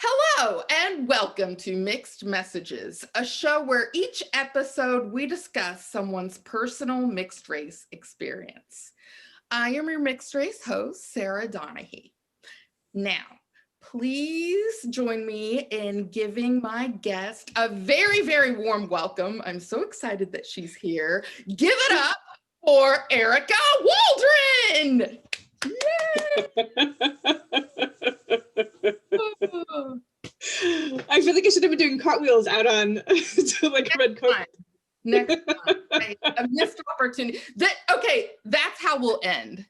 Hello, and welcome to Mixed Messages, a show where each episode we discuss someone's personal mixed race experience. I am your mixed race host, Sarah Donahue. Now, please join me in giving my guest a very, very warm welcome. I'm so excited that she's here. Give it up for Erika Waldron. I feel like I should have been doing cartwheels out on to like red carpet. Next time, a missed opportunity. That's how we'll end.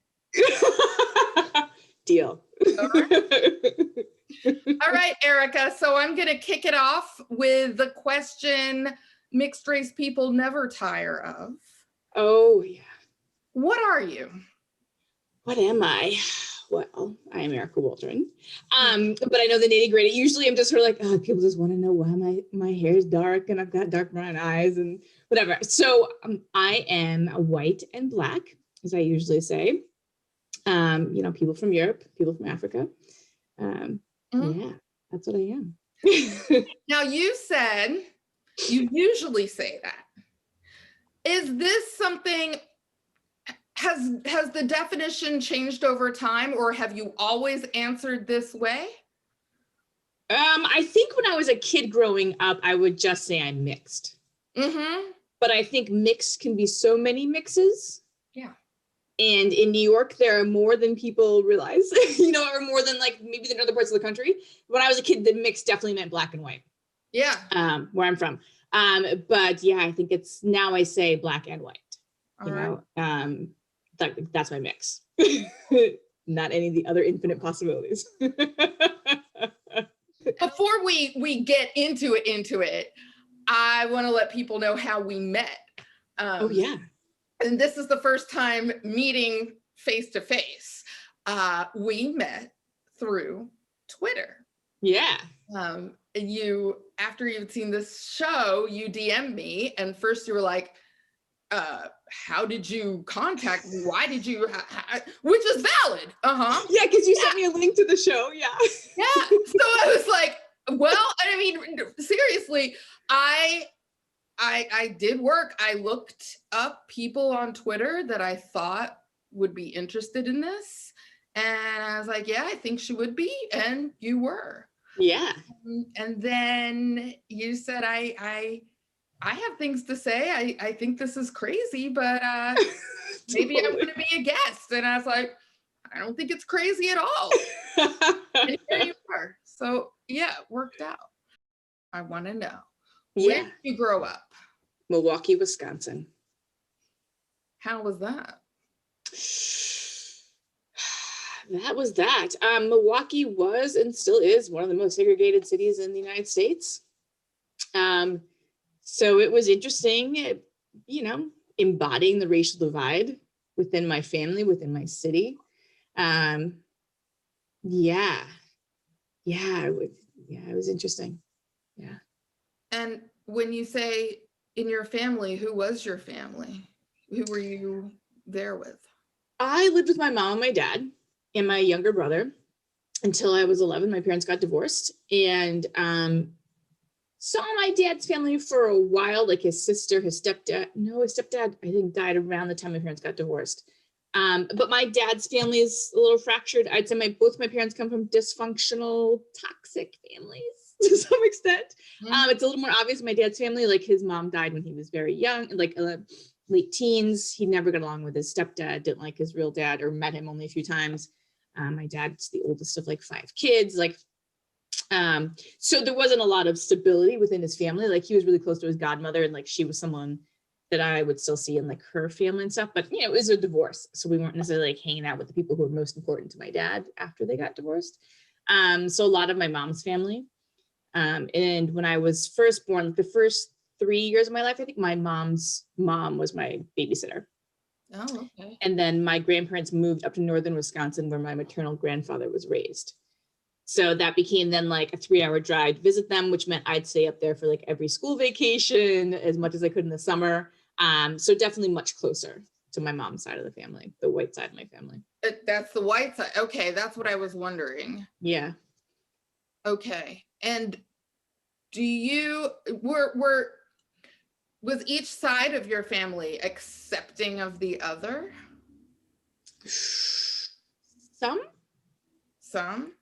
Deal. All right, Erika. So I'm going to kick it off with the question mixed race people never tire of. Oh, yeah. What are you? What am I? Well, I am Erika Waldron. But I know the nitty gritty. Usually I'm just sort of like, oh, people just want to know why my hair is dark and I've got dark brown eyes and whatever. So I am white and black, as I usually say. People from Europe, people from Africa. Yeah, that's what I am. Now, you said you usually say that. Is this something, has the definition changed over time, or have you always answered this way? I think when I was a kid growing up, I would just say I'm mixed. Mm-hmm. But I think mixed can be so many mixes. Yeah. And in New York, there are more than people realize, or more than like maybe than other parts of the country. When I was a kid, the mix definitely meant black and white. Yeah. Where I'm from. But yeah, I think it's now I say black and white. That's my mix. Not any of the other infinite possibilities. Before we get into it, I want to let people know how we met. Oh yeah. And this is the first time meeting face to face. We met through Twitter. Yeah. After you'd seen this show, you DM'd me, and first you were like, how did you contact me? Why did you, which is valid. Uh-huh. Yeah, because you sent me a link to the show. Yeah. Yeah. So I was like, well, I mean, seriously, I did work. I looked up people on Twitter that I thought would be interested in this. And I was like, yeah, I think she would be. And you were. Yeah. And then you said, I have things to say. I think this is crazy, but maybe I'm going to be a guest. And I was like, I don't think it's crazy at all. And here you are. So yeah, it worked out. I want to know. Where did you grow up? Milwaukee, Wisconsin. How was that? That was that. Milwaukee was and still is one of the most segregated cities in the United States. So it was interesting, embodying the racial divide within my family, within my city. It was interesting. Yeah. And when you say in your family, who was your family? Who were you there with? I lived with my mom and my dad and my younger brother until I was 11. My parents got divorced, and saw my dad's family for a while, like his sister, his stepdad, I think died around the time my parents got divorced. But my dad's family is a little fractured. I'd say both my parents come from dysfunctional, toxic families to some extent. Mm-hmm. It's a little more obvious in my dad's family. Like his mom died when he was very young, like late teens. He never got along with his stepdad, didn't like his real dad, or met him only a few times. My dad's the oldest of like 5 kids. So there wasn't a lot of stability within his family. Like he was really close to his godmother, and like she was someone that I would still see in like her family and stuff. But it was a divorce, so we weren't necessarily like hanging out with the people who were most important to my dad after they got divorced. So a lot of my mom's family. And when I was first born, like the first 3 years of my life, I think my mom's mom was my babysitter. Oh, okay. And then my grandparents moved up to northern Wisconsin, where my maternal grandfather was raised. So that became then like a 3-hour drive to visit them, which meant I'd stay up there for like every school vacation as much as I could in the summer. So definitely much closer to my mom's side of the family, the white side of my family. That's the white side. Okay, that's what I was wondering. Yeah. Okay. And was each side of your family accepting of the other? Some, Some?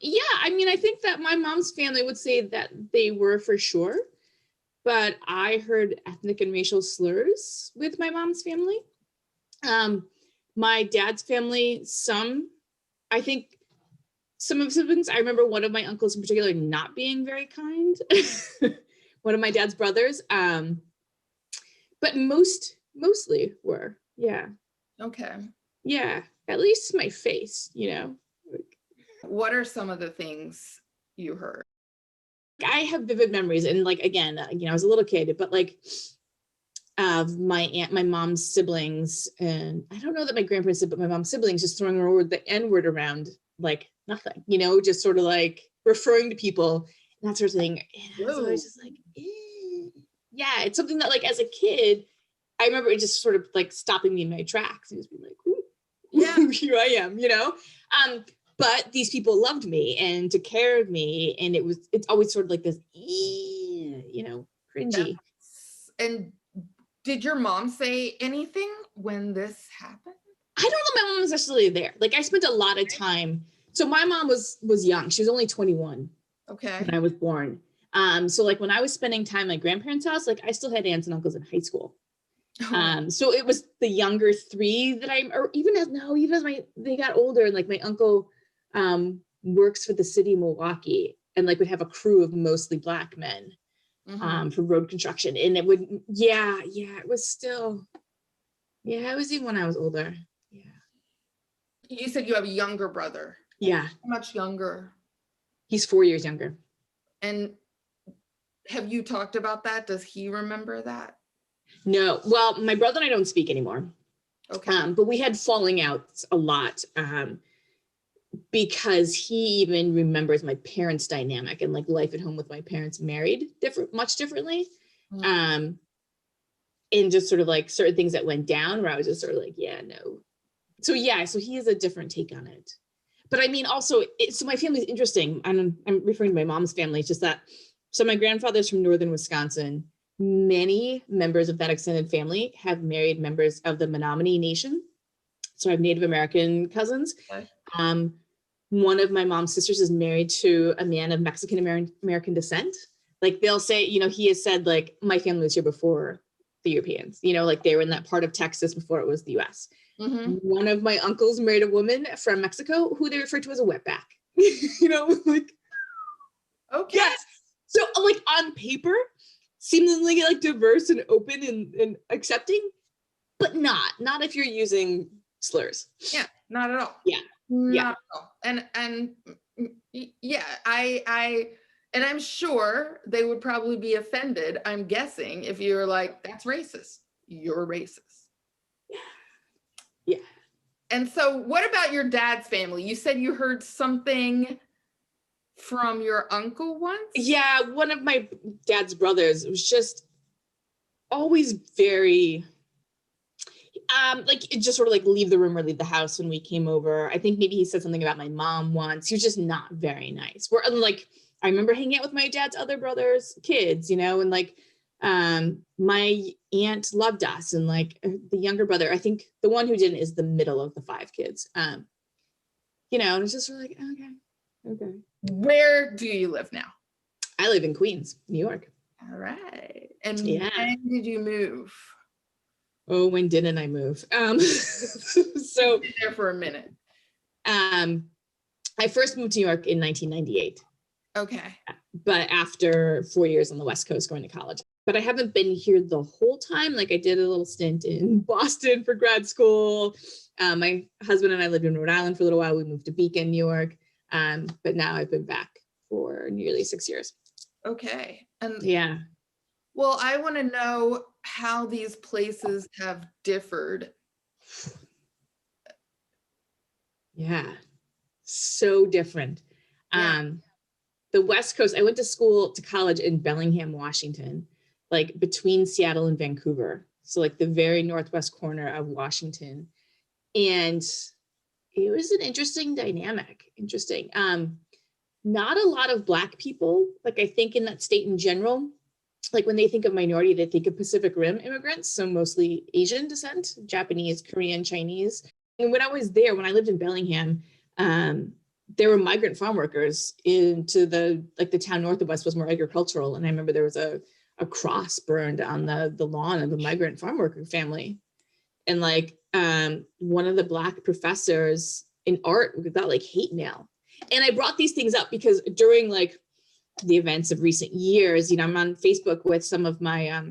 yeah. I mean, I think that my mom's family would say that they were for sure, but I heard ethnic and racial slurs with my mom's family. My dad's family, I think some of the siblings, I remember one of my uncles in particular not being very kind. One of my dad's brothers. But mostly were, yeah. Okay. Yeah, at least my face, you know. What are some of the things you heard? I have vivid memories, and like again, you know, I was a little kid, but like of my aunt, my mom's siblings, and I don't know that my grandparents did, but my mom's siblings just throwing the N-word around like nothing, you know, just sort of like referring to people and that sort of thing. And so I was just like, yeah, it's something that like as a kid, I remember it just sort of like stopping me in my tracks and just being like, ooh, yeah, here I am, you know. But these people loved me and took care of me, and it's always sort of like this, you know, cringy. And did your mom say anything when this happened? I don't know. My mom was actually there. Like I spent a lot of time. So my mom was young. She was only 21 when I was born. So like when I was spending time at my grandparents' house, like I still had aunts and uncles in high school. So it was the younger three that or even as they got older, and like my uncle works for the city of Milwaukee and like would have a crew of mostly Black men for road construction. And it would, it was still, it was even when I was older. Yeah. You said you have a younger brother. Yeah. How much younger? He's 4 years younger. And have you talked about that? Does he remember that? No. Well, my brother and I don't speak anymore. Okay. But we had falling outs a lot because he even remembers my parents' dynamic and like life at home with my parents married much differently. And just sort of like certain things that went down where I was just sort of like, yeah, no. So yeah, so he has a different take on it. But I mean, also, so my family's interesting. I'm referring to my mom's family. It's just that, so my grandfather's from northern Wisconsin. Many members of that extended family have married members of the Menominee Nation. So I have Native American cousins. Okay. One of my mom's sisters is married to a man of Mexican American descent. Like they'll say, you know, he has said like, my family was here before the Europeans, you know, like they were in that part of Texas before it was the US. One of my uncles married a woman from Mexico who they refer to as a wetback, you know, like, okay. Yes. So like on paper, seemingly like diverse and open and accepting, but not if you're using slurs. Yeah, not at all. Yeah. Not at all. And yeah, and I'm sure they would probably be offended, I'm guessing, if you're like, that's racist. You're racist. Yeah. And so what about your dad's family? You said you heard something from your uncle once? Yeah, one of my dad's brothers was just always very like just sort of like leave the room or leave the house when we came over. I think maybe he said something about my mom once. He was just not very nice. We're like, I remember hanging out with my dad's other brothers' kids, you know, and like my aunt loved us, and like the younger brother, I think the one who didn't is the middle of the 5 kids. You know, and it's just sort of like, okay. Where do you live now? I live in Queens, New York. All right. And when did you move? Oh, when didn't I move? So been there for a minute. I first moved to New York in 1998. Okay. But after 4 years on the West Coast going to college. But I haven't been here the whole time. Like I did a little stint in Boston for grad school. My husband and I lived in Rhode Island for a little while. We moved to Beacon, New York. But now I've been back for nearly 6 years. Okay. And yeah. Well, I want to know how these places have differed. Yeah, so different. Yeah. The West Coast, I went to college in Bellingham, Washington, like between Seattle and Vancouver. So like the very northwest corner of Washington. And it was an interesting dynamic. not a lot of Black people. Like, I think in that state in general, like when they think of minority, they think of Pacific Rim immigrants, so mostly Asian descent, Japanese, Korean, Chinese. And when I was there, when I lived in Bellingham, there were migrant farm workers into the town north of us was more agricultural. And I remember there was a cross burned on the lawn of a migrant farm worker family. And like one of the Black professors in art got like hate mail. And I brought these things up because during like the events of recent years, I'm on Facebook with some of my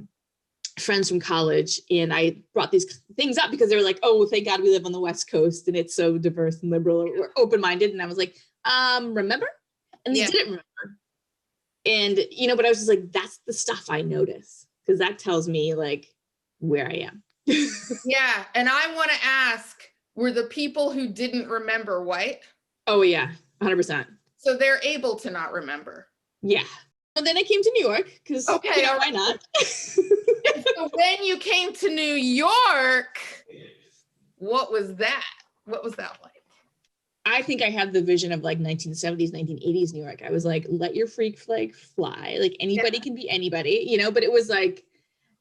friends from college, and I brought these things up because they were like, oh, thank God we live on the West Coast and it's so diverse and liberal or open-minded. And I was like, remember? And they didn't remember. And, but I was just like, that's the stuff I notice, because that tells me like where I am. Yeah. And I want to ask, were the people who didn't remember white? Oh yeah, 100%. So they're able to not remember. Yeah. And then I came to New York because why not? So when you came to New York, what was that? What was that like? I think I had the vision of like 1970s, 1980s New York. I was like, let your freak flag fly. Like anybody can be anybody, but it was like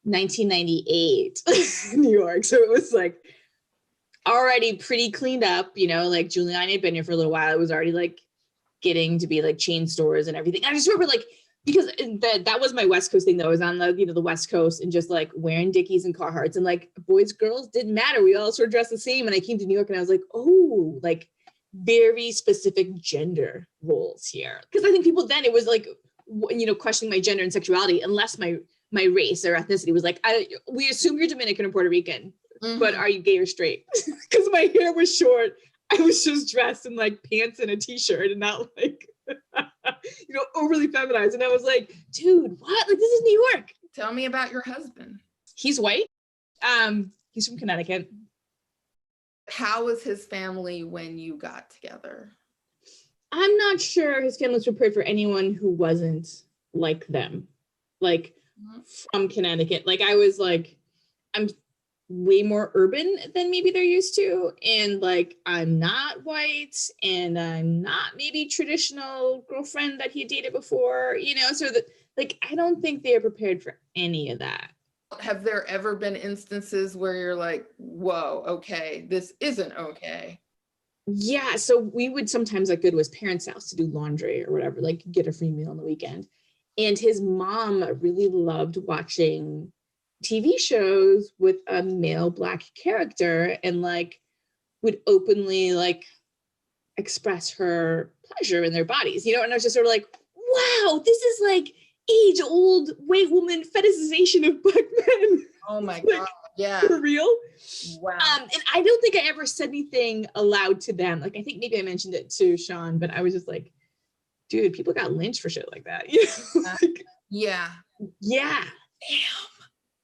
1998 New York. So it was like already pretty cleaned up, like Giuliani had been here for a little while. It was already like getting to be like chain stores and everything. I just remember like, because that was my West Coast thing though. I was on the West Coast and just like wearing Dickies and Carhartts, and like boys, girls didn't matter. We all sort of dressed the same. And I came to New York and I was like, oh, like very specific gender roles here. Because I think people then, it was like, questioning my gender and sexuality, unless my race or ethnicity was like, we assume you're Dominican or Puerto Rican, but are you gay or straight? Because my hair was short. I was just dressed in like pants and a t-shirt and not like, overly feminized. And I was like, dude, what? Like, this is New York. Tell me about your husband. He's white. He's from Connecticut. How was his family when you got together? I'm not sure his family was prepared for anyone who wasn't like them, like from Connecticut. Like I was like, I'm way more urban than maybe they're used to, and like I'm not white, and I'm not maybe traditional girlfriend that he dated before, so that like I don't think they are prepared for any of that. Have there ever been instances where you're like, whoa, okay, this isn't okay? Yeah, so we would sometimes like go to his parents' house to do laundry or whatever, like get a free meal on the weekend, and his mom really loved watching TV shows with a male Black character, and like would openly like express her pleasure in their bodies, and I was just sort of like, wow, this is like age-old white woman fetishization of Black men. Oh my like, God, yeah. For real? Wow. And I don't think I ever said anything aloud to them. Like I think maybe I mentioned it to Sean, but I was just like, dude, people got lynched for shit like that. Like, yeah. Yeah. Damn.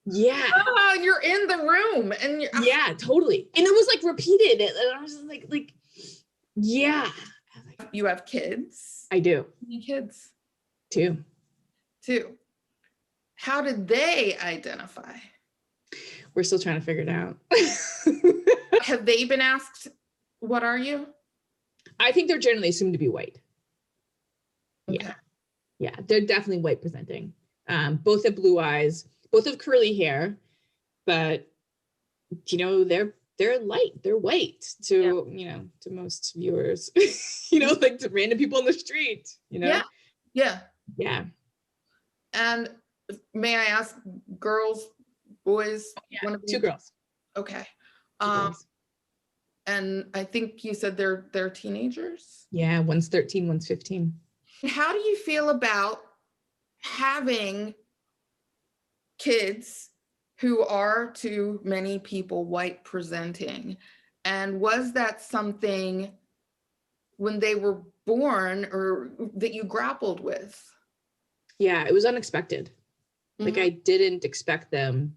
Yeah. Oh, you're in the room and yeah, totally. And it was like repeated. And I was just like, yeah. You have kids? I do. How many kids? Two. How did they identify? We're still trying to figure it out. Have they been asked, what are you? I think they're generally assumed to be white. Okay. Yeah, they're definitely white presenting. Both have blue eyes, both have curly hair, but they're light, they're white to to most viewers, like to random people on the street, Yeah. And may I ask, girls, boys? Yeah, two girls. Okay. Two girls. And I think you said they're teenagers? Yeah, one's 13, one's 15. How do you feel about having kids who are to many people white presenting? And was that something when they were born or that you grappled with? Yeah, it was unexpected. Like I didn't expect them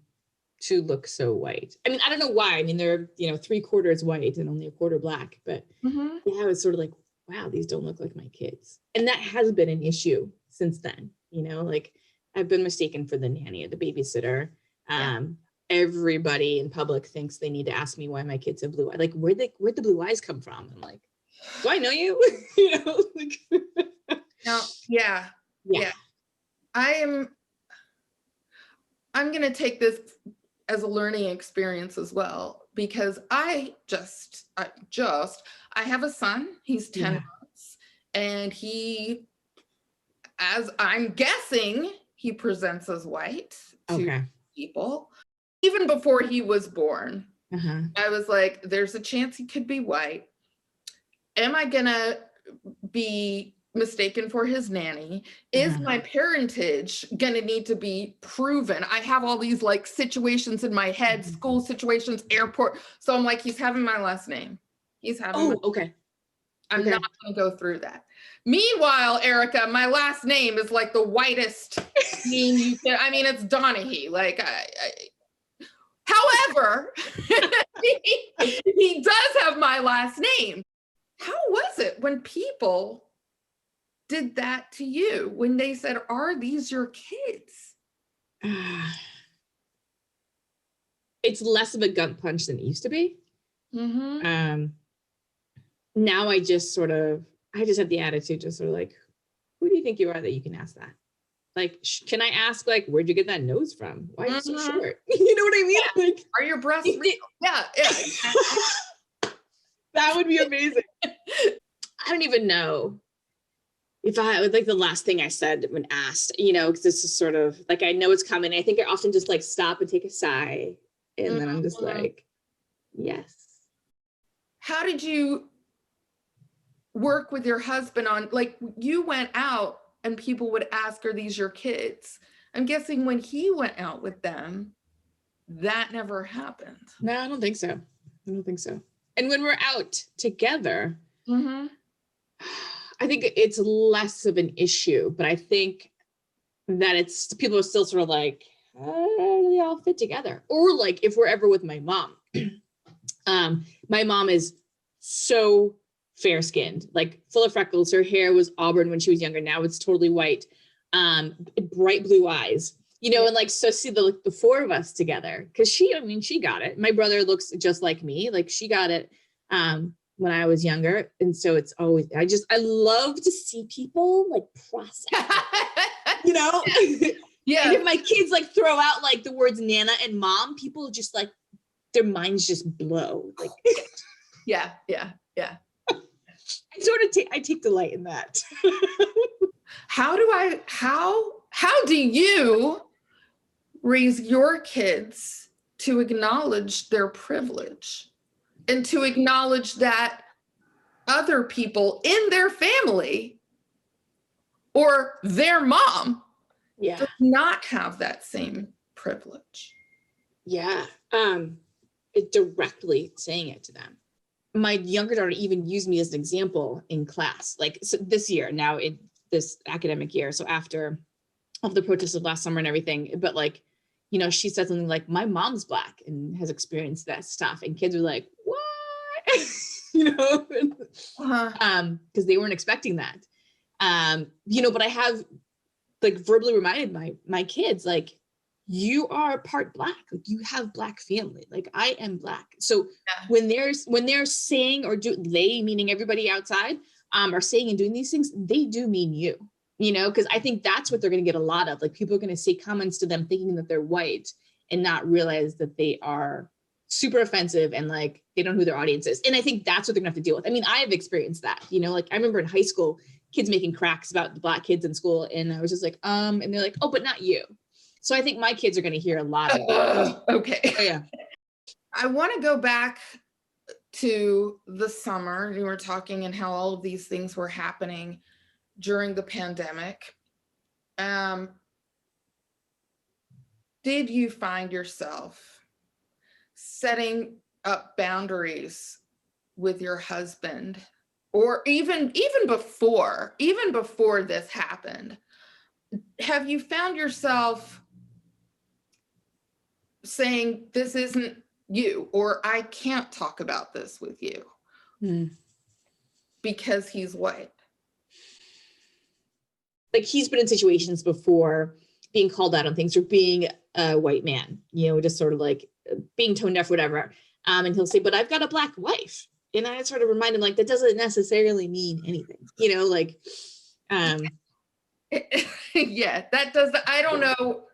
to look so white. I mean, I don't know why. I mean, they're 3/4 white and only a quarter Black, but yeah, I was sort of like, wow, these don't look like my kids. And that has been an issue since then. Like I've been mistaken for the nanny or the babysitter. Everybody in public thinks they need to ask me why my kids have blue eyes. Like, where'd the blue eyes come from? I'm like, do I know you? Like, Now, yeah. I'm going to take this as a learning experience as well, because I have a son, he's 10 months, and he, as I'm guessing, he presents as white to people. Even before he was born, I was like, there's a chance he could be white. Am I gonna be mistaken for his nanny? Is my parentage gonna need to be proven? I have all these like situations in my head, school situations, airport. So I'm like, he's having my last name. He's having I'm not gonna go through that. Meanwhile, Erika, my last name is like the whitest name you can. I mean, it's Donahue. Like, however, he does have my last name. How was it when people did that to you? When they said, "Are these your kids?" It's less of a gut punch than it used to be. Now I just have the attitude, just sort of like, who do you think you are that you can ask that? Like, can I ask, like, where'd you get that nose from? Why are you so short? You know what I mean? Yeah. Like, are your breasts real? Yeah. That would be amazing. I don't even know if I would, like, the last thing I said when asked, because this is sort of like, I know it's coming. I think I often just like stop and take a sigh. And then I'm just like, yes. How did you work with your husband on, like, you went out and people would ask, are these your kids? I'm guessing when he went out with them, that never happened. No, I don't think so. And when we're out together, I think it's less of an issue, but I think that people are still sort of like, how do they all fit together? Or like, if we're ever with my mom, my mom is so fair-skinned, like full of freckles. Her hair was auburn when she was younger. Now it's totally white. Bright blue eyes, and like, so see the four of us together, because she got it. My brother looks just like me. Like, she got it when I was younger. And so it's always, I love to see people like process, Yeah. And if my kids like throw out like the words Nana and Mom, people just like, their minds just blow. Like, yeah. I take delight in that. How do you raise your kids to acknowledge their privilege and to acknowledge that other people in their family or their mom does not have that same privilege? Directly saying it to them. My younger daughter even used me as an example in class, like, so this year, now in this academic year, so after all the protests of last summer and everything, but like, she said something like, my mom's Black and has experienced that stuff, and kids were like, what? Because they weren't expecting that. But I have like verbally reminded my kids, like, you are part Black, like, you have Black family, like, I am Black. So when they're saying, or they, meaning everybody outside, are saying and doing these things, they do mean you, because I think that's what they're going to get a lot of. Like, people are going to say comments to them thinking that they're white and not realize that they are super offensive and like, they don't know who their audience is. And I think that's what they're gonna have to deal with. I mean, I have experienced that, like, I remember in high school, kids making cracks about the Black kids in school. And I was just like, and they're like, oh, but not you. So I think my kids are going to hear a lot of that. Okay. Oh, yeah. I want to go back to the summer. You were talking and how all of these things were happening during the pandemic. Did you find yourself setting up boundaries with your husband, or even before this happened? Have you found yourself saying, this isn't you, or I can't talk about this with you because he's white? Like, he's been in situations before being called out on things, or being a white man, just sort of like being tone deaf, whatever. And he'll say, but I've got a Black wife. And I sort of remind him, like, that doesn't necessarily mean anything, like, Yeah, that does. I don't know.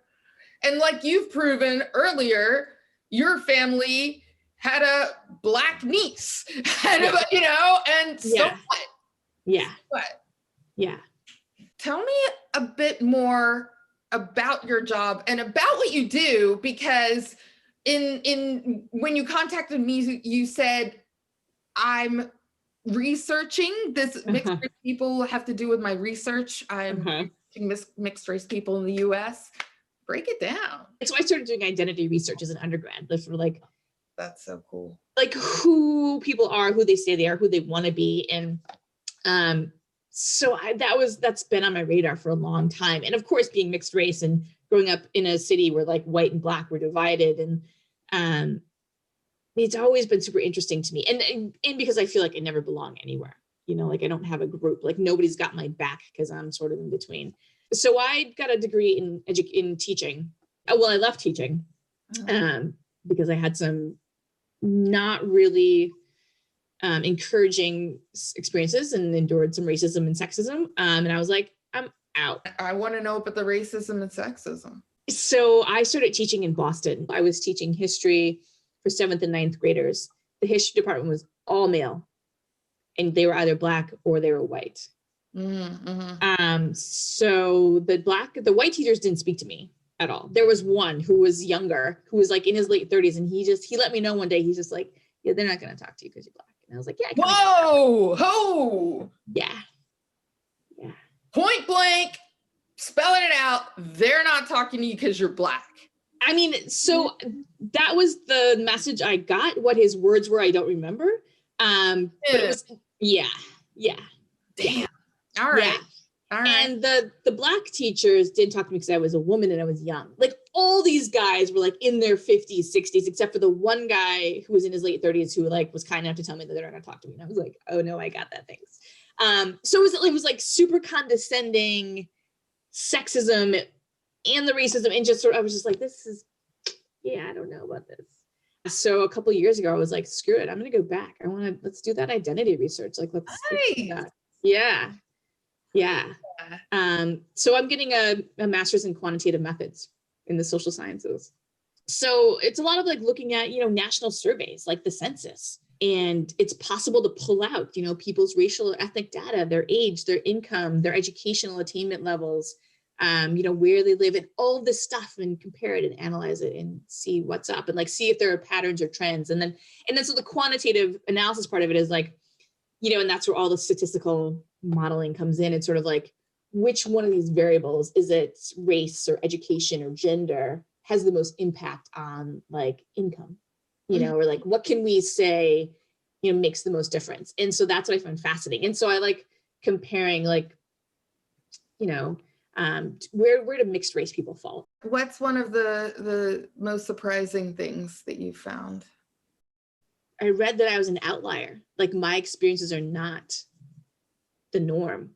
And like you've proven earlier, your family had a Black niece, and so Yeah. what? Yeah. What? Yeah. Tell me a bit more about your job and about what you do, because in when you contacted me, you said, I'm researching this. Mixed race people have to do with my research. I'm researching mixed race people in the US. Break it down. It's why I started doing identity research as an undergrad. That's sort of like, that's so cool. Like who people are, who they say they are, who they want to be. And so that's been on my radar for a long time. And of course, being mixed race and growing up in a city where like white and Black were divided, and it's always been super interesting to me. And because I feel like I never belong anywhere, like I don't have a group, like nobody's got my back because I'm sort of in between. So I got a degree in teaching. Well, I left teaching because I had some not really encouraging experiences and endured some racism and sexism. And I was like, I'm out. I want to know about the racism and sexism. So I started teaching in Boston. I was teaching history for 7th and 9th graders. The history department was all male, and they were either Black or they were white. Mm-hmm. So the white teachers didn't speak to me at all. There was one who was younger, who was like in his late 30s, and he let me know one day, he's just like, yeah, they're not going to talk to you because you're Black. And I was like, yeah. Whoa. Yeah. Point blank, spelling it out. They're not talking to you because you're Black. I mean, so that was the message I got. What his words were, I don't remember. But it was, yeah. Damn. All right. Yeah. All right. And the Black teachers didn't talk to me because I was a woman and I was young. Like all these guys were like in their 50s, 60s, except for the one guy who was in his late 30s who like was kind enough to tell me that they're not going to talk to me. And I was like, oh no, I got that, thanks. So it was like super condescending sexism and the racism, and just sort of, I was just like, I don't know about this. So a couple of years ago, I was like, screw it, I'm going to go back. Let's do that identity research. Like, let's do that. Yeah. So I'm getting a master's in quantitative methods in the social sciences. So it's a lot of like looking at, national surveys like the census, and it's possible to pull out, people's racial or ethnic data, their age, their income, their educational attainment levels, where they live, and all of this stuff, and compare it and analyze it and see what's up, and like see if there are patterns or trends. And then so the quantitative analysis part of it is like, and that's where all the statistical modeling comes in. It's sort of like, which one of these variables, is it race or education or gender, has the most impact on like income, or like, what can we say, makes the most difference? And so that's what I find fascinating. And so I like comparing like, where do mixed race people fall? What's one of the most surprising things that you found? I read that I was an outlier. Like my experiences are not the norm.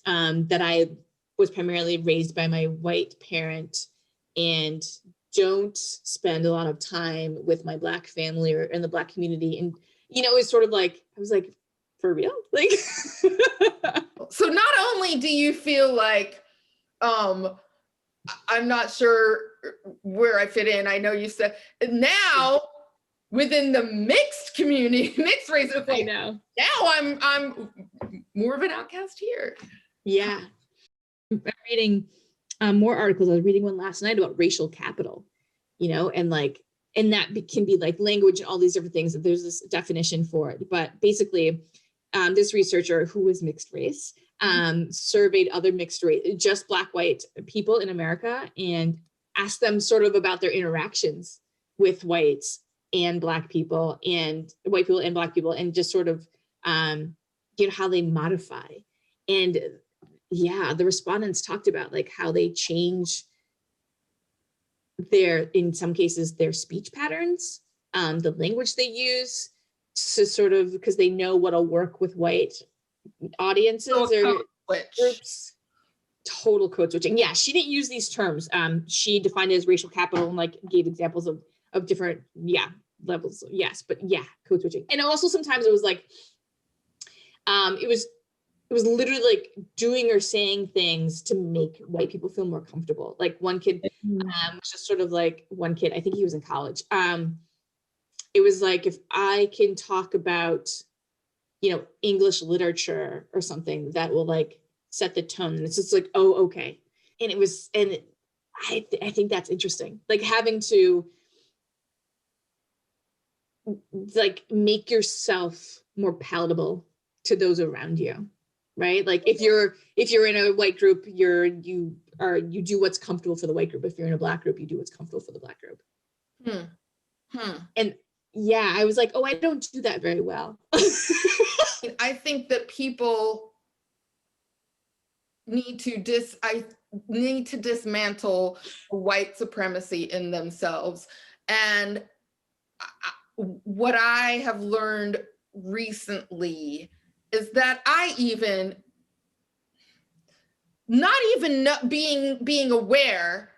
That I was primarily raised by my white parent and don't spend a lot of time with my Black family or in the Black community. And, it was sort of like, I was like, for real? Like, so not only do you feel like, I'm not sure where I fit in. I know you said now within the mixed community, mixed race, it's like, I know. Now I'm more of an outcast here. Yeah. I'm reading more articles. I was reading one last night about racial capital, and like, and that can be like language and all these different things. There's this definition for it, but basically this researcher who was mixed race surveyed other mixed race, just Black, white people in America, and asked them sort of about their interactions with whites and Black people, and white people and Black people, and just sort of, how they modify. And yeah, the respondents talked about like how they change in some cases, their speech patterns, the language they use, to sort of, because they know what'll work with white audiences or groups. Total code switching. Yeah, she didn't use these terms. She defined it as racial capital and like gave examples of different levels. Yes, but yeah, code switching. And also sometimes it was like, it was it was literally like doing or saying things to make white people feel more comfortable. Like one kid was just sort of like, one kid, I think he was in college. It was like, if I can talk about, English literature or something, that will like set the tone. And it's just like, oh, okay. And it was, and I think that's interesting. Like having to like make yourself more palatable to those around you, right? Like if you're in a white group, you do what's comfortable for the white group. If you're in a black group, you do what's comfortable for the black group. And yeah, I was like, oh, I don't do that very well. I think that people need to dismantle white supremacy in themselves. And what I have learned recently is that I even, not even being aware,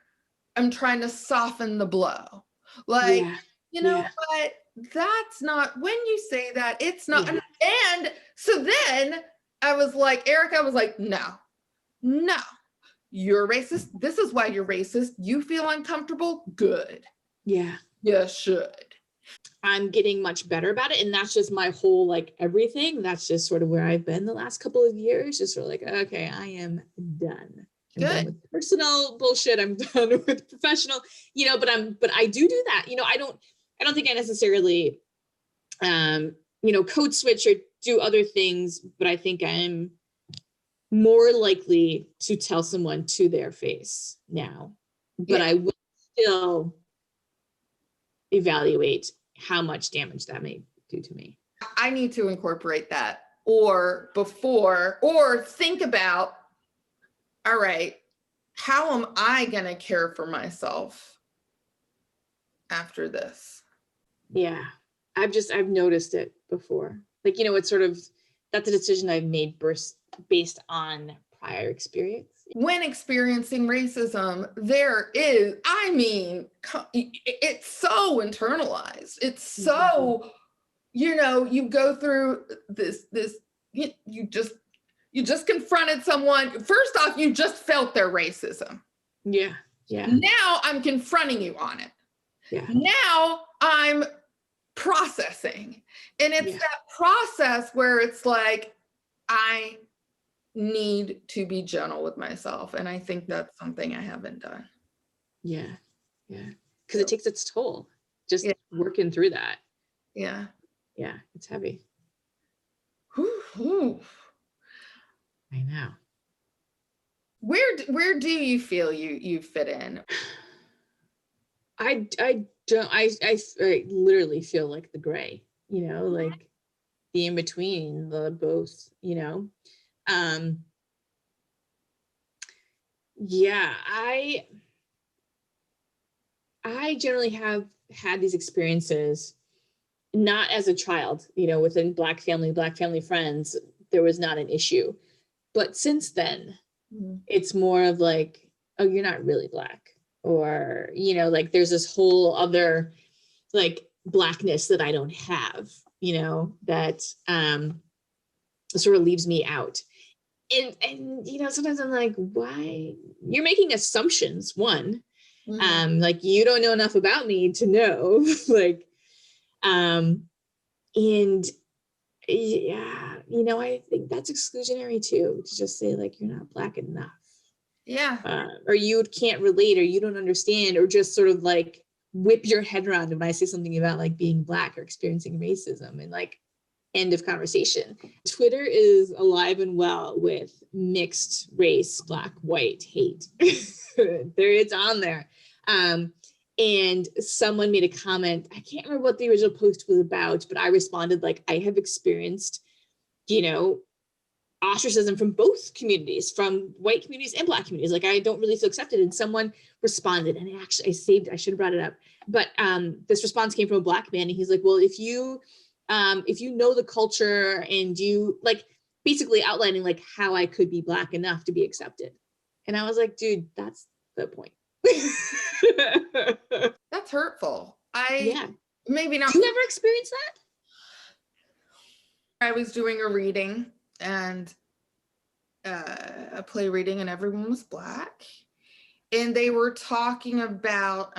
I'm trying to soften the blow. Like, what? That's not, when you say that, it's not. Yeah. And so then I was like, Erika was like, no, you're racist. This is why you're racist. You feel uncomfortable? Good. Yeah. You should. I'm getting much better about it. And that's just my whole, like everything. That's just sort of where I've been the last couple of years. Just sort of like, okay, I am done. I'm done with personal bullshit. I'm done with professional, but I do that. I don't think I necessarily, code switch or do other things, but I think I'm more likely to tell someone to their face now, but I will still evaluate how much damage that may do to me. I need to incorporate that or think about, all right, how am I going to care for myself after this? Yeah, I've noticed it before. Like, it's sort of, that's a decision I've made based on prior experience. When experiencing racism, it's so internalized. It's so, you go through this, you just confronted someone. First off, you just felt their racism. Yeah. Yeah. Now I'm confronting you on it. Yeah. Now I'm processing. And it's that process where it's like, I need to be gentle with myself. And I think that's something I haven't done. Yeah. Yeah. Because it takes its toll just working through that. Yeah. Yeah. It's heavy. Whew. I know. Where do you feel you fit in? I don't, I literally feel like the gray, like the in between, the both, yeah, I generally have had these experiences, not as a child, within Black family friends, there was not an issue. But since then, it's more of like, oh, you're not really Black. Or, like there's this whole other like Blackness that I don't have, that sort of leaves me out. And sometimes I'm like, why? You're making assumptions, one. Like you don't know enough about me to know. Like, and yeah, I think that's exclusionary too, to just say like you're not Black enough. Yeah. Or you can't relate, or you don't understand, or just sort of like whip your head around when I say something about like being Black or experiencing racism, and like end of conversation. Twitter is alive and well with mixed race, Black, white hate. It's on there. And someone made a comment, I can't remember what the original post was about, but I responded like, I have experienced, ostracism from both communities, from white communities and Black communities. Like I don't really feel accepted. And someone responded, and actually I should have brought it up, but this response came from a Black man, and he's like, well, if you know the culture, and you like basically outlining like how I could be Black enough to be accepted. And I was like, dude, that's the point. That's hurtful. Maybe not. Do you ever experience that? I was doing a reading, and a play reading and everyone was Black. And they were talking about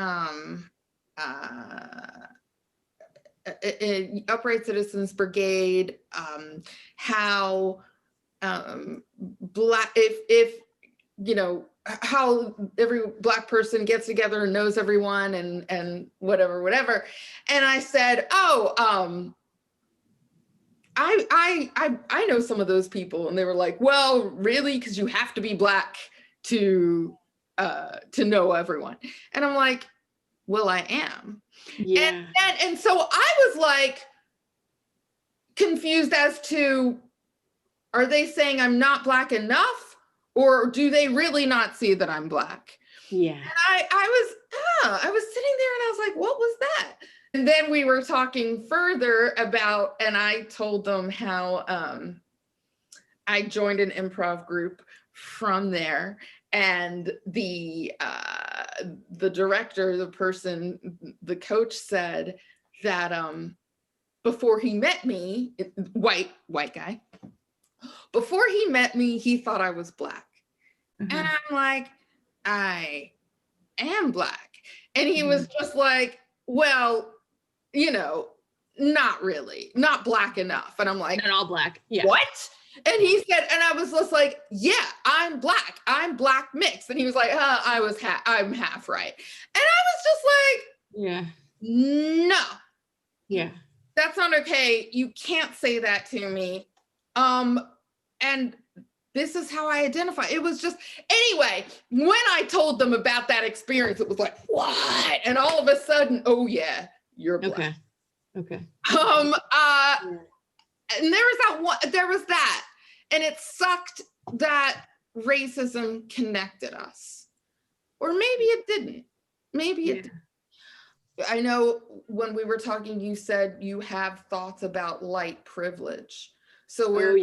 Upright Citizens Brigade, how Black, if you know, how every Black person gets together and knows everyone and whatever. And I said, oh, I know some of those people. And they were like, well, really? Because you have to be Black to know everyone. And I'm like, well, I am. Yeah. And so I was like confused as to, are they saying I'm not Black enough, or do they really not see that I'm Black? Yeah. And I was sitting there and I was like, what was that? And then we were talking further about, and I told them how I joined an improv group from there, and the director, the coach said that before he met me, white guy, before he met me, he thought I was Black. And I'm like, I am Black. And he was just like, well, you know, not really, not Black enough. And I'm like, not all Black. Yeah. What? And he said, and I was just like, yeah, I'm Black. I'm Black mixed. And he was like, I'm half right. And I was just like, yeah, no. Yeah. That's not okay. You can't say that to me. And this is how I identify. It was just, anyway, when I told them about that experience, it was like, what? And all of a sudden, oh yeah, you're Black. Okay. And there was that. And it sucked that racism connected us. Or maybe it didn't. Maybe it didn't. I know when we were talking, you said you have thoughts about light privilege. So we're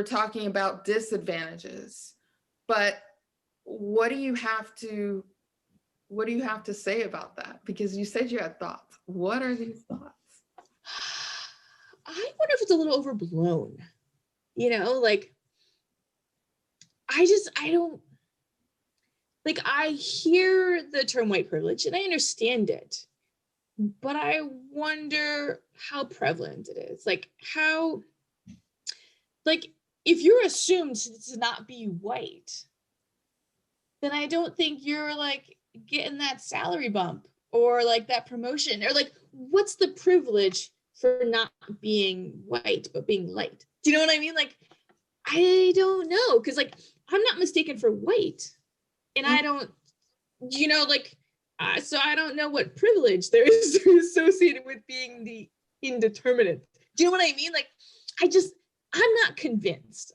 talking about disadvantages. But what do you have to say about that? Because you said you had thoughts. What are these thoughts? I wonder if it's a little overblown. You know, like, I don't, like, I hear the term white privilege and I understand it, but I wonder how prevalent it is. Like, how, like, if you're assumed to not be white, then I don't think you're like getting that salary bump or like that promotion, or like, what's the privilege for not being white but being light? Do you know what I mean? Like, I don't know, because like, I'm not mistaken for white, and I don't, you know, like, so I don't know what privilege there is associated with being the indeterminate. Do you know what I mean? Like, I'm not convinced.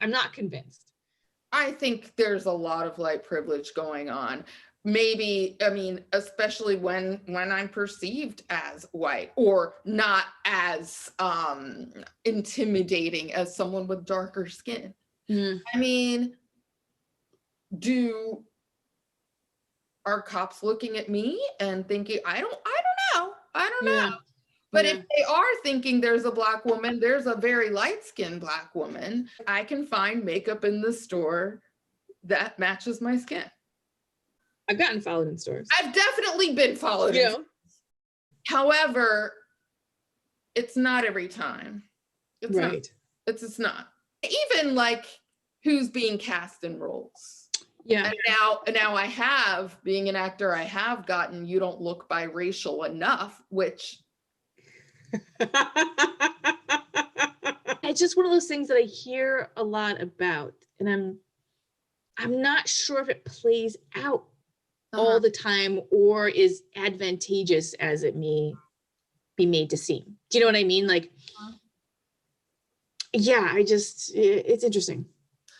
I think there's a lot of light privilege going on. Maybe, I mean, especially when I'm perceived as white or not as intimidating as someone with darker skin. I mean, are cops looking at me and thinking, I don't know. But if they are thinking there's a Black woman, there's a very light-skinned Black woman, I can find makeup in the store that matches my skin. I've gotten followed in stores. I've definitely been followed. Yeah. However, it's not every time. It's right. It's not. Even like who's being cast in roles. Yeah. And now I have, being an actor, I have gotten, you don't look biracial enough, which. It's just one of those things that I hear a lot about, and I'm not sure if it plays out all the time or is advantageous as it may be made to seem. Do you know what I mean? Like, yeah, it's interesting.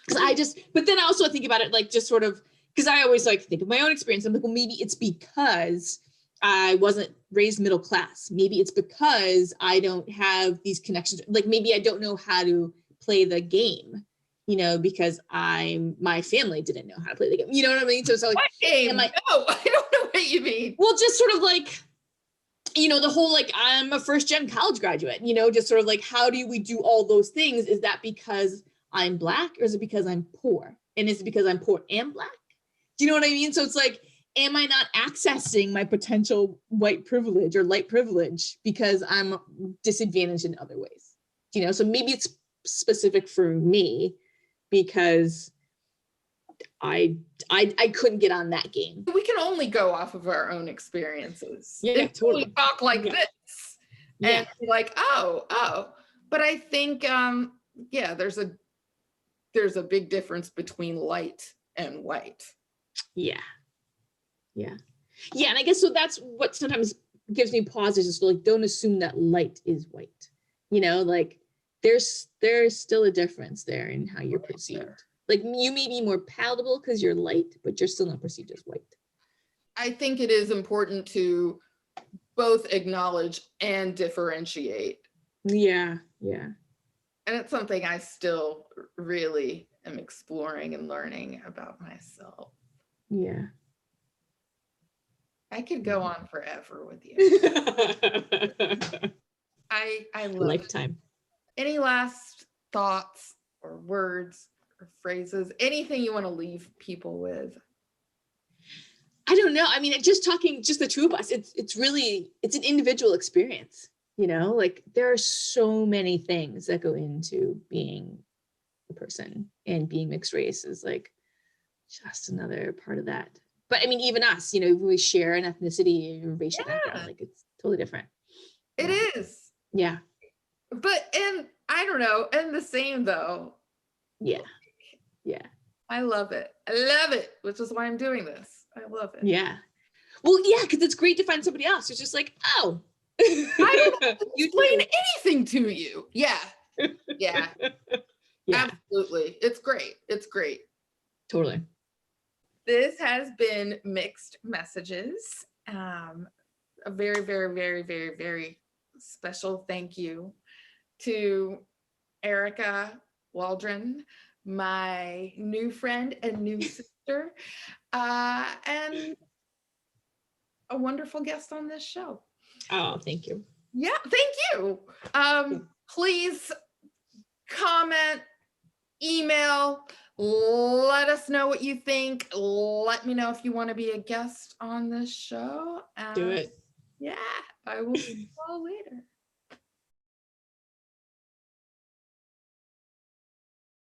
But then also I think about it like just sort of, because I always like think of my own experience. I'm like, well, maybe it's because I wasn't raised middle class. Maybe it's because I don't have these connections. Like, maybe I don't know how to play the game, you know, because my family didn't know how to play the game. You know what I mean? So like, what game? No, I don't know what you mean. Well, just sort of like, you know, the whole, like, I'm a first-gen college graduate, you know, just sort of like, how do we do all those things? Is that because I'm Black, or is it because I'm poor? And is it because I'm poor and Black? Do you know what I mean? So it's like, am I not accessing my potential white privilege or light privilege because I'm disadvantaged in other ways? You know, so maybe it's specific for me because I couldn't get on that game. We can only go off of our own experiences. Yeah, totally. We talk like this and be like, oh. But I think, yeah, there's a big difference between light and white. Yeah. And I guess so that's what sometimes gives me pause, is just like, don't assume that light is white. You know, like there's still a difference there in how you're perceived. Like you may be more palatable because you're light, but you're still not perceived as white. I think it is important to both acknowledge and differentiate. Yeah. And it's something I still really am exploring and learning about myself. Yeah. I could go on forever with you. I love lifetime. It. Any last thoughts or words or phrases, anything you want to leave people with? I don't know. I mean, just talking, just the two of us, it's really, it's an individual experience, you know, like there are so many things that go into being a person, and being mixed race is like just another part of that. But I mean, even us, you know, we share an ethnicity or racial background, like it's totally different. It is. Yeah. But, and I don't know, and the same though. Yeah. I love it. I love it, which is why I'm doing this. I love it. Yeah. Well, yeah, because it's great to find somebody else who's just like, oh. I don't have to explain anything to you. Yeah. Absolutely. It's great. Totally. This has been Mixed Messages. A very, very, very, very, very special thank you to Erika Waldron, my new friend and new sister, and a wonderful guest on this show. Oh, thank you. Yeah, thank you. Please comment, email, let us know what you think. Let me know if you want to be a guest on this show. Do it. Yeah, I will see you all later.